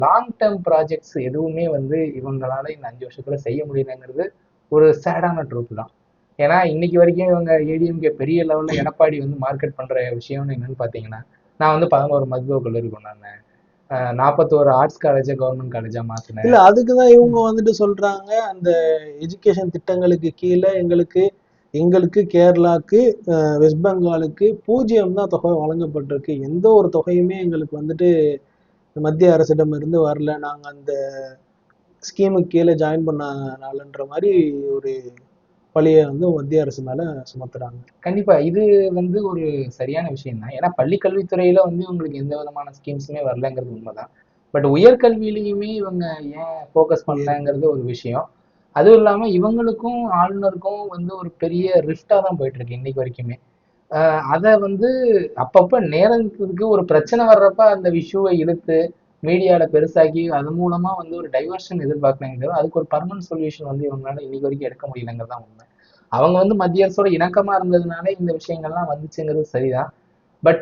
Long term projects எதுவுமே வந்து இவங்களால இந்த 5 வருஷத்துல செய்ய முடியலங்கிறது ஒரு சேடான ட்ரூத் தான். ஏன்னா இன்னைக்கு வரைக்கும் இவங்க ஏடிஎம்கே பெரிய லெவல்ல எடப்பாடி வந்து மார்க்கெட் பண்ற விஷயம்னு என்னன்னு பாத்தீங்கன்னா, நான் வந்து 11 மருத்துவக் கல்லூரி கொண்டாந்தேன், 41 ஆர்ட்ஸ் காலேஜை கவர்மெண்ட் காலேஜா மாத்தினேன். இல்ல அதுக்குதான் இவங்க வந்துட்டு சொல்றாங்க, அந்த எஜுகேஷன் திட்டங்களுக்கு கீழே எங்களுக்கு கேரளாக்கு வெஸ்ட் பெங்காலுக்கு 0 தான் தொகை வழங்கப்பட்டிருக்கு. எந்த ஒரு தொகையுமே எங்களுக்கு வந்துட்டு மத்திய அரசிடம் இருந்து வரல. நாங்க அந்த ஸ்கீமுக்கு கீழே ஜாயின் பண்ணனாலன்ற மாதிரி ஒரு பழிய வந்து மத்திய அரசு மேல சுமத்துறாங்க. கண்டிப்பா இது வந்து ஒரு சரியான விஷயம் தான். ஏன்னா பள்ளி கல்வித்துறையில வந்து இவங்களுக்கு எந்த விதமான ஸ்கீம்ஸுமே வரலங்கிறது உண்மைதான். பட் உயர்கல்வியிலையுமே இவங்க ஏன் ஃபோக்கஸ் பண்ணலங்கிறது ஒரு விஷயம். அதுவும் இல்லாம இவங்களுக்கும் ஆளுநருக்கும் வந்து ஒரு பெரிய ரிஃப்டா தான் போயிட்டு இருக்கு இன்னைக்கு வரைக்குமே. அதை வந்து அப்பப்ப நேரத்துக்கு ஒரு பிரச்சனை வர்றப்ப அந்த விஷுவை இழுத்து மீடியால பெருசாக்கி அது மூலமா வந்து ஒரு டைவர்ஷன் எதிர்பார்க்கலாங்க. அதுக்கு ஒரு பர்மனன்ட் சொல்யூஷன் வந்து இவங்களால இன்னைக்கு வரைக்கும் எடுக்க முடியலங்கிறது தான் உண்மை. அவங்க வந்து மத்திய அரசோட இணக்கமா இருந்ததுனால இந்த விஷயங்கள்லாம் வந்துச்சுங்கிறது சரிதான். பட்